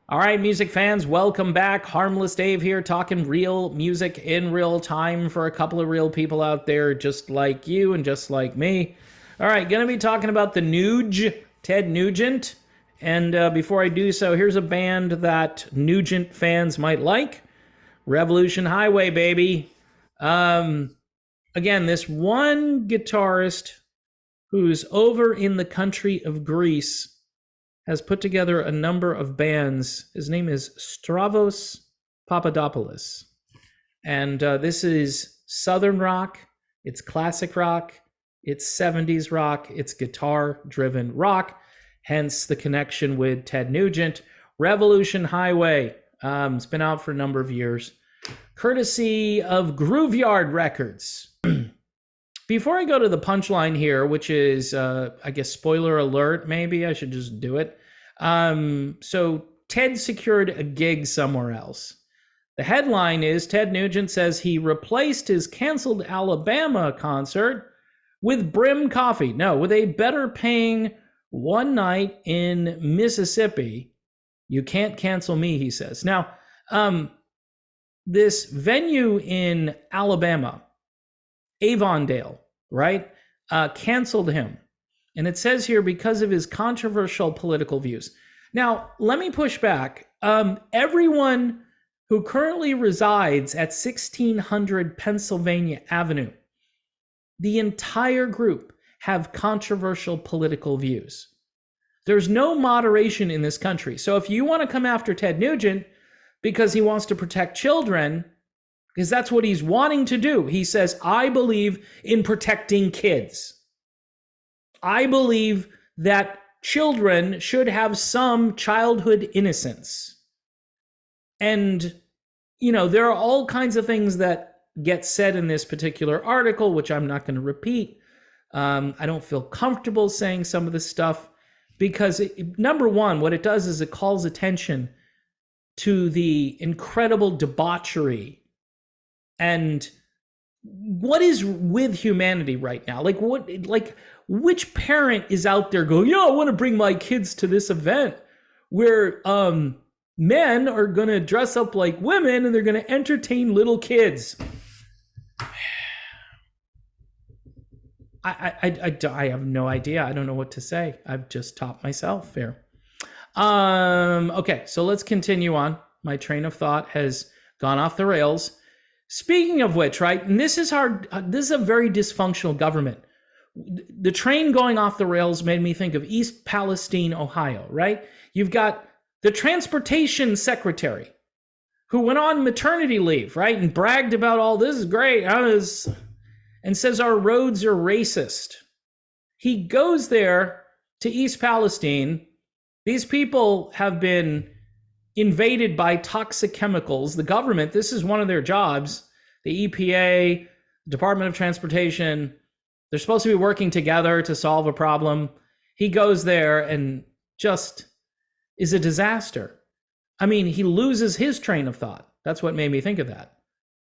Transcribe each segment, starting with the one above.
All right, music fans, welcome back. Harmless Dave here, talking real music in real time for a couple of real people out there just like you and just like me. All right, gonna be talking about the Nuge, Ted Nugent. And before I do so, here's a band that Nugent fans might like. Revolution Highway, baby. Again, this one guitarist who's over in the country of Greece has put together a number of bands. His name is Stavros Papadopoulos. And this is Southern rock, it's classic rock, it's 70s rock, it's guitar-driven rock, hence the connection with Ted Nugent. Revolution Highway, it's been out for a number of years, courtesy of Grooveyard Records. Before I go to the punchline here, which is, I guess, spoiler alert, maybe I should just do it. So Ted secured a gig somewhere else. The headline is Ted Nugent says he replaced his canceled Alabama concert with Brim Coffee. No, with a better paying one night in Mississippi. You can't cancel me, he says. Now, this venue in Alabama, Avon Dale, right, canceled him. And it says here because of his controversial political views. Now, let me push back. Everyone who currently resides at 1600 Pennsylvania Avenue, the entire group have controversial political views. There's no moderation in this country. So if you want to come after Ted Nugent because he wants to protect children, because that's what he's wanting to do. He says, I believe in protecting kids. I believe that children should have some childhood innocence. And, you know, there are all kinds of things that get said in this particular article, which I'm not going to repeat. I don't feel comfortable saying some of this stuff because, number one, what it does is it calls attention to the incredible debauchery and what is with humanity right now? Which parent is out there going, I want to bring my kids to this event where men are going to dress up like women and they're going to entertain little kids. I have no idea. I don't know what to say. I've just topped myself here. Okay, so let's continue on. My train of thought has gone off the rails. Speaking of which, right, and this is hard. This is a very dysfunctional government. The train going off the rails made me think of East Palestine, Ohio, right? You've got the transportation secretary who went on maternity leave, right, and bragged about all this is great, and says our roads are racist. He goes there to East Palestine. These people have been invaded by toxic chemicals. The government, this is one of their jobs. The EPA, Department of Transportation, they're supposed to be working together to solve a problem. He goes there and just is a disaster. I mean, he loses his train of thought. That's what made me think of that.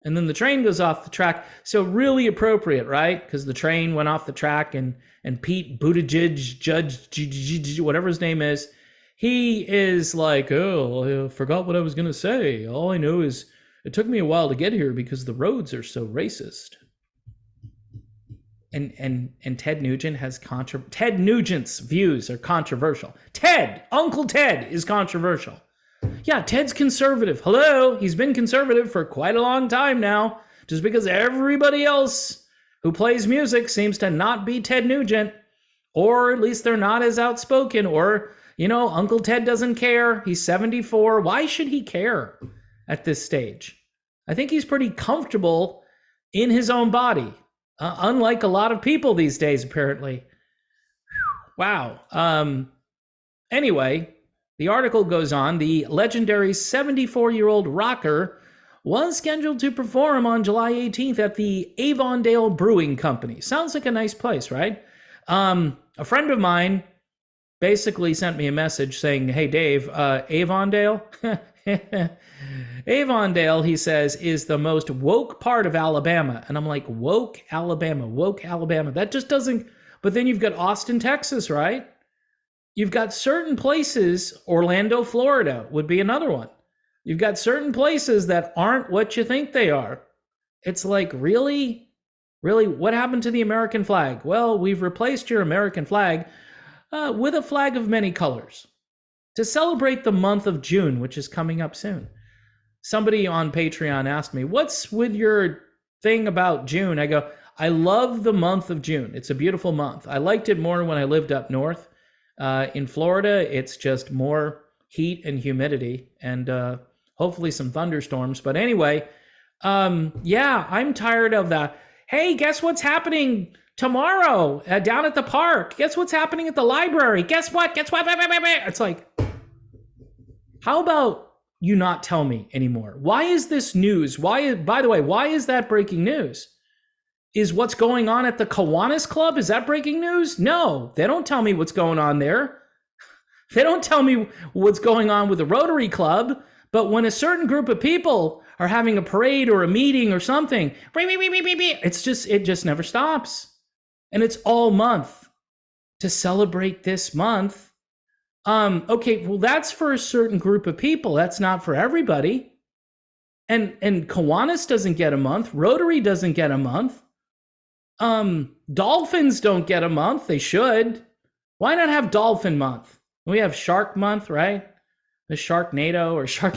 And then the train goes off the track. So really appropriate, right? Because the train went off the track and Pete Buttigieg, Judge, whatever his name is, he is like, I forgot what I was going to say. All I know is it took me a while to get here because the roads are so racist. And Ted Nugent has Ted Nugent's views are controversial. Uncle Ted is controversial. Yeah, Ted's conservative. Hello, he's been conservative for quite a long time now. Just because everybody else who plays music seems to not be Ted Nugent, or at least they're not as outspoken, or Uncle Ted doesn't care. He's 74. Why should he care at this stage? I think he's pretty comfortable in his own body, unlike a lot of people these days, apparently. Wow. Anyway, the article goes on. The legendary 74-year-old rocker was scheduled to perform on July 18th at the Avon Dale Brewing Company. Sounds like a nice place, right? A friend of mine basically sent me a message saying, hey, Dave, Avondale? Avondale, he says, is the most woke part of Alabama. And I'm like, woke Alabama. That just doesn't... But then you've got Austin, Texas, right? You've got certain places, Orlando, Florida would be another one. You've got certain places that aren't what you think they are. It's like, really? Really? What happened to the American flag? Well, we've replaced your American flag with a flag of many colors to celebrate the month of June, which is coming up soon. Somebody on Patreon asked me, what's with your thing about June? I go, I love the month of June. It's a beautiful month. I liked it more when I lived up north. In Florida, it's just more heat and humidity and hopefully some thunderstorms. But anyway, yeah, I'm tired of that. Hey, guess what's happening tomorrow down at the park? Guess what's happening at the library? Guess what? Guess what? It's like, how about you not tell me anymore? Why is this news? By the way, why is that breaking news? Is what's going on at the Kiwanis Club? Is that breaking news? No, they don't tell me what's going on there. They don't tell me what's going on with the Rotary Club. But when a certain group of people are having a parade or a meeting or something, it just never stops. And it's all month to celebrate this month. Okay, well, that's for a certain group of people. That's not for everybody. And Kiwanis doesn't get a month. Rotary doesn't get a month. Dolphins don't get a month. They should. Why not have Dolphin Month? We have Shark Month, right? The Sharknado or Shark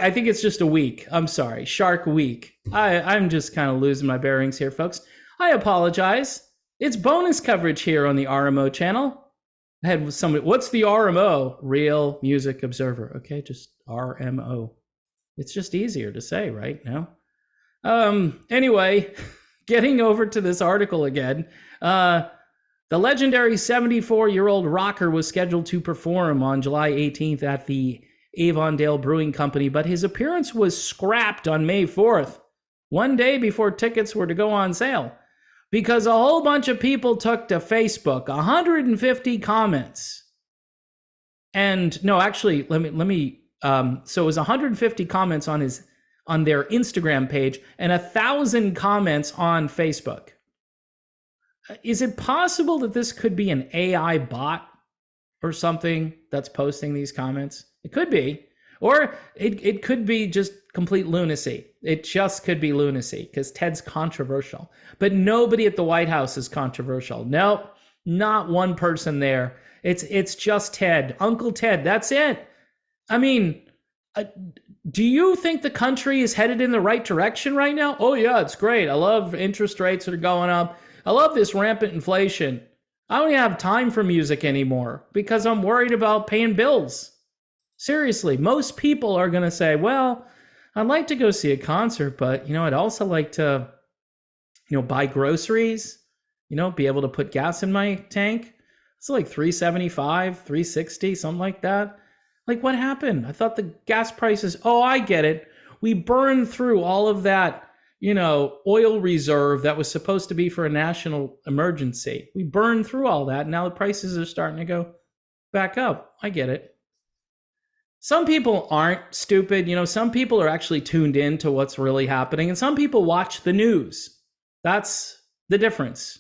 I think it's just a week. I'm sorry. Shark Week. I'm just kind of losing my bearings here, folks. I apologize. It's bonus coverage here on the RMO channel. I had somebody, what's the RMO? Real Music Observer. Okay, just RMO. It's just easier to say, right? No? Anyway, getting over to this article again. The legendary 74-year-old rocker was scheduled to perform on July 18th at the Avon Dale Brewing Company, but his appearance was scrapped on May 4th, one day before tickets were to go on sale, because a whole bunch of people took to Facebook, 150 comments. And no, actually, let me so it was 150 comments on their Instagram page and 1,000 comments on Facebook. Is it possible that this could be an AI bot or something that's posting these comments? It could be. Or it could be just complete lunacy. It just could be lunacy because Ted's controversial. But nobody at the White House is controversial. Nope, not one person there. It's just Ted. Uncle Ted, that's it. I mean, do you think the country is headed in the right direction right now? Oh, yeah, it's great. I love interest rates that are going up. I love this rampant inflation. I don't even have time for music anymore because I'm worried about paying bills. Seriously, most people are going to say, well, I'd like to go see a concert, but, I'd also like to, buy groceries, be able to put gas in my tank. It's like $3.75, $3.60, something like that. Like, what happened? I thought the gas prices, oh, I get it. We burned through all of that, oil reserve that was supposed to be for a national emergency. We burned through all that. And now the prices are starting to go back up. I get it. Some people aren't stupid. Some people are actually tuned in to what's really happening. And some people watch the news. That's the difference,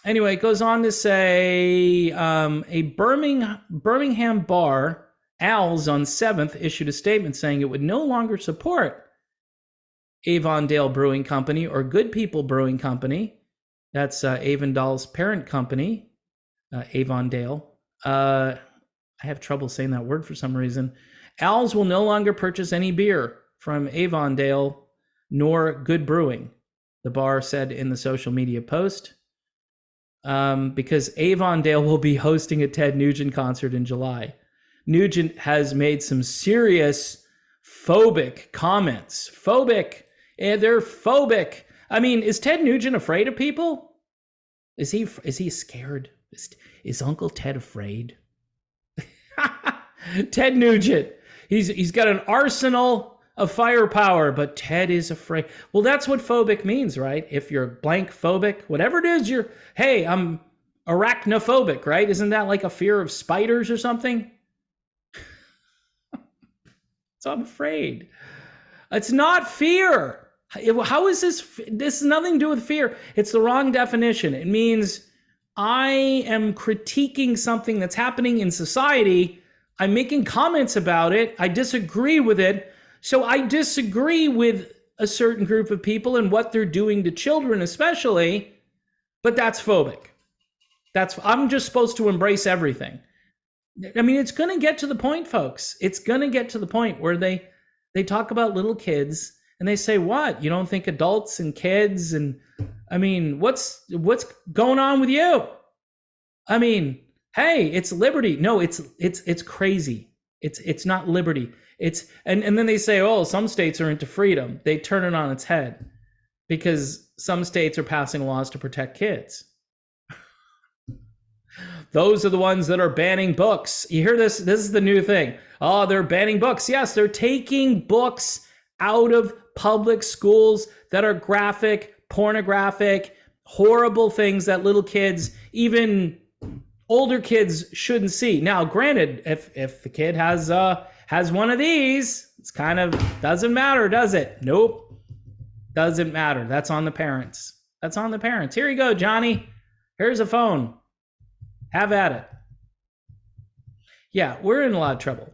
Anyway, it goes on to say a Birmingham bar, Al's, on 7th issued a statement saying it would no longer support Avon Dale Brewing Company or Good People Brewing Company. That's Avon Dale's parent company, Avon Dale. I have trouble saying that word for some reason. Al's will no longer purchase any beer from Avon Dale nor Good Brewing, the bar said in the social media post. Because Avon Dale will be hosting a Ted Nugent concert in July. Nugent has made some serious phobic comments. They're phobic. I mean, is Ted Nugent afraid of people? Is he scared? Is Uncle Ted afraid? Ted Nugent. He's got an arsenal of firepower, but Ted is afraid. Well, that's what phobic means, right? If you're blank phobic, whatever it is, I'm arachnophobic, right? Isn't that like a fear of spiders or something? So I'm afraid. It's not fear. How is this? This has nothing to do with fear. It's the wrong definition. It means I am critiquing something that's happening in society. I'm making comments about it. I disagree with it. So I disagree with a certain group of people and what they're doing to children, especially, but that's phobic. I'm just supposed to embrace everything. I mean, it's going to get to the point, folks. It's going to get to the point where they talk about little kids and they say, what? You don't think adults and kids and, I mean, what's going on with you? I mean, hey, it's liberty. No, it's crazy. It's not liberty. And then they say, oh, some states are into freedom. They turn it on its head because some states are passing laws to protect kids. Those are the ones that are banning books. You hear this? This is the new thing. Oh, they're banning books. Yes, they're taking books out of public schools that are graphic, pornographic, horrible things that little kids, even older kids, shouldn't see. Now, granted, if the kid has one of these, it's kind of doesn't matter, does it? Nope. Doesn't matter. That's on the parents. That's on the parents. Here you go, Johnny. Here's a phone. Have at it. Yeah, we're in a lot of trouble.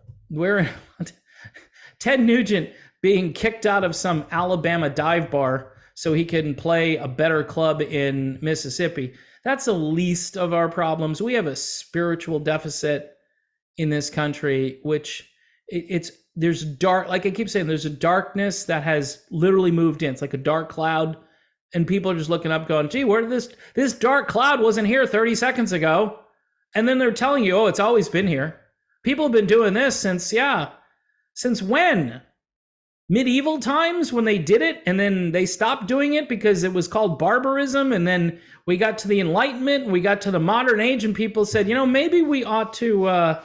Ted Nugent being kicked out of some Alabama dive bar so he can play a better club in Mississippi. That's the least of our problems. We have a spiritual deficit in this country, which there's dark, like I keep saying, there's a darkness that has literally moved in. It's like a dark cloud, and people are just looking up going, gee, where did this dark cloud wasn't here 30 seconds ago? And then they're telling you, oh, it's always been here. People have been doing this since when? Medieval times when they did it, and then they stopped doing it because it was called barbarism, and then we got to the Enlightenment, we got to the modern age, and people said, maybe we ought to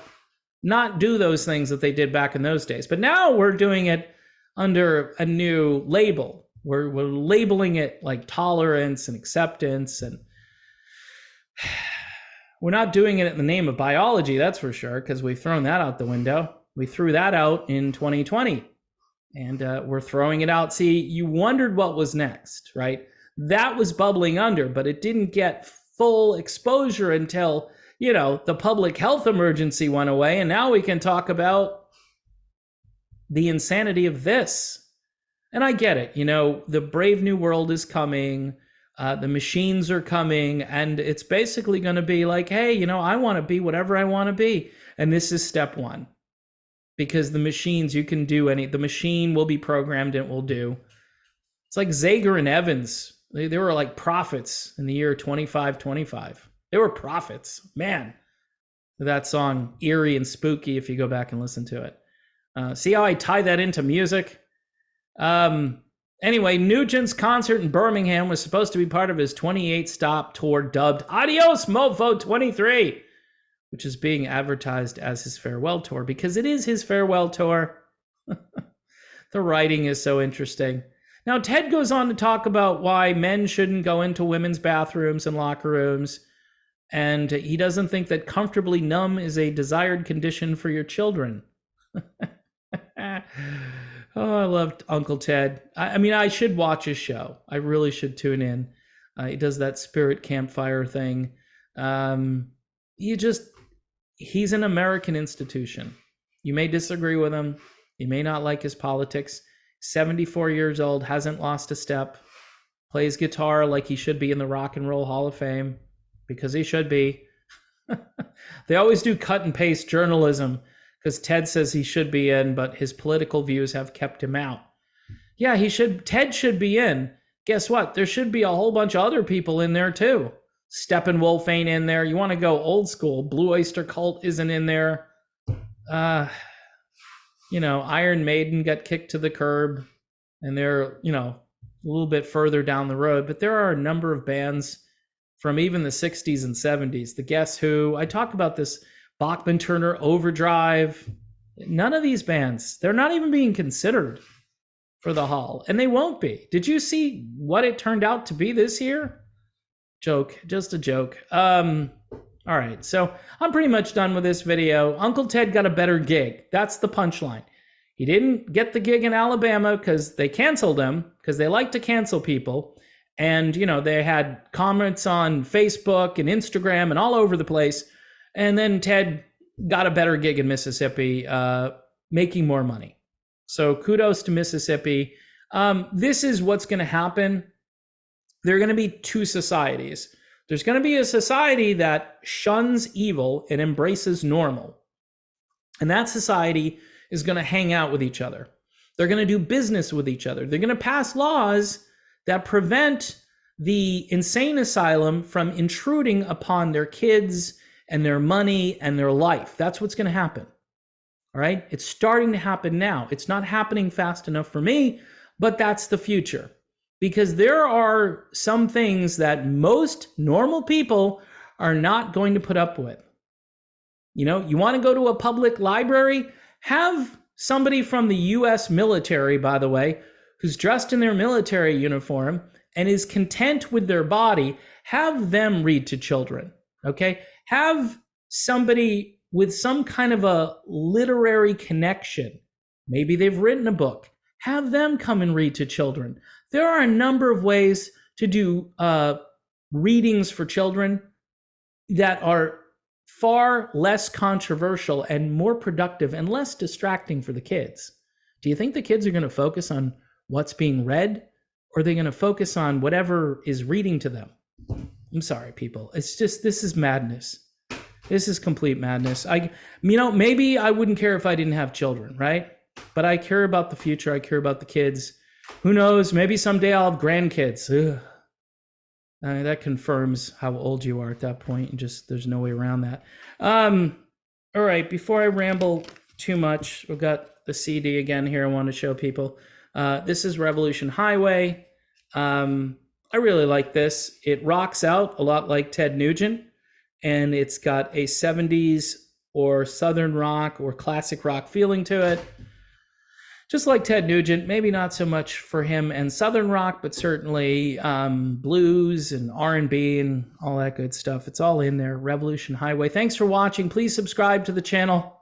not do those things that they did back in those days. But now we're doing it under a new label. We're labeling it like tolerance and acceptance, and we're not doing it in the name of biology, that's for sure, because we've thrown that out the window. We threw that out in 2020, and we're throwing it out. See, you wondered what was next, right? That was bubbling under, but it didn't get full exposure until, the public health emergency went away, and now we can talk about the insanity of this. And I get it, the brave new world is coming. The machines are coming, and it's basically going to be like, hey, I want to be whatever I want to be. And this is step one, because the machines, the machine will be programmed and it will do. It's like Zager and Evans. They were like prophets in the year 2525. They were prophets, man. That song, eerie and spooky, if you go back and listen to it. See how I tie that into music? Anyway, Nugent's concert in Birmingham was supposed to be part of his 28-stop tour dubbed Adios Mofo 23, which is being advertised as his farewell tour because it is his farewell tour. The writing is so interesting. Now, Ted goes on to talk about why men shouldn't go into women's bathrooms and locker rooms, and he doesn't think that comfortably numb is a desired condition for your children. Oh, I loved Uncle Ted. I mean, I should watch his show. I really should tune in. He does that spirit campfire thing. He's an American institution. You may disagree with him. You may not like his politics. 74 years old, hasn't lost a step. Plays guitar like he should be in the Rock and Roll Hall of Fame, because he should be. They always do cut and paste journalism, because Ted says he should be in, but his political views have kept him out. Yeah, Ted should be in. Guess what? There should be a whole bunch of other people in there too. Steppenwolf ain't in there. You want to go old school. Blue Oyster Cult isn't in there. Iron Maiden got kicked to the curb, and they're, a little bit further down the road. But there are a number of bands from even the 60s and 70s. The Guess Who. I talk about this. Bachman Turner Overdrive. None of these bands, they're not even being considered for the Hall, and they won't be. Did you see what it turned out to be this year? Joke, just a joke. All right, so I'm pretty much done with this video. Uncle Ted got a better gig. That's the punchline. He didn't get the gig in Alabama because they canceled him, because they like to cancel people. And, they had comments on Facebook and Instagram and all over the place. And then Ted got a better gig in Mississippi, making more money. So kudos to Mississippi. This is what's going to happen. There are going to be two societies. There's going to be a society that shuns evil and embraces normal. And that society is going to hang out with each other. They're going to do business with each other. They're going to pass laws that prevent the insane asylum from intruding upon their kids and their money and their life. That's what's going to happen. All right? It's starting to happen now. It's not happening fast enough for me, but that's the future. Because there are some things that most normal people are not going to put up with. You want to go to a public library? Have somebody from the U.S. military, by the way, who's dressed in their military uniform and is content with their body, have them read to children, okay? Have somebody with some kind of a literary connection. Maybe they've written a book. Have them come and read to children. There are a number of ways to do readings for children that are far less controversial and more productive and less distracting for the kids. Do you think the kids are going to focus on what's being read, or are they going to focus on whatever is reading to them? I'm sorry, people. It's just, this is madness. This is complete madness. Maybe I wouldn't care if I didn't have children, right? But I care about the future. I care about the kids. Who knows? Maybe someday I'll have grandkids. Ugh. That confirms how old you are at that point, and just there's no way around that. All right, before I ramble too much, we've got the CD again here I want to show people. This is Revolution Highway. I really like this. It rocks out a lot like Ted Nugent, and it's got a 70s or Southern rock or classic rock feeling to it. Just like Ted Nugent, maybe not so much for him and Southern rock, but certainly blues and R&B and all that good stuff. It's all in there. Revolution Highway. Thanks for watching. Please subscribe to the channel.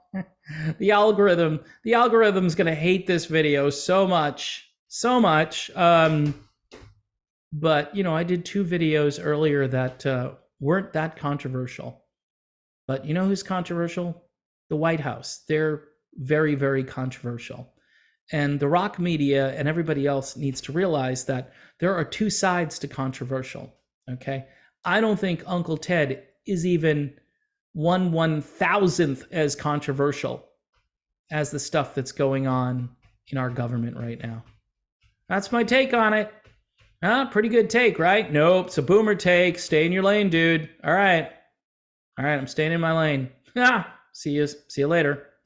The algorithm's going to hate this video so much. But, I did 2 videos earlier that weren't that controversial. But you know who's controversial? The White House. They're very, very controversial. And the rock media and everybody else needs to realize that there are 2 sides to controversial, okay? I don't think Uncle Ted is even 1/1000th as controversial as the stuff that's going on in our government right now. That's my take on it. Pretty good take, right? Nope, it's a boomer take. Stay in your lane, dude. All right, I'm staying in my lane. See you later.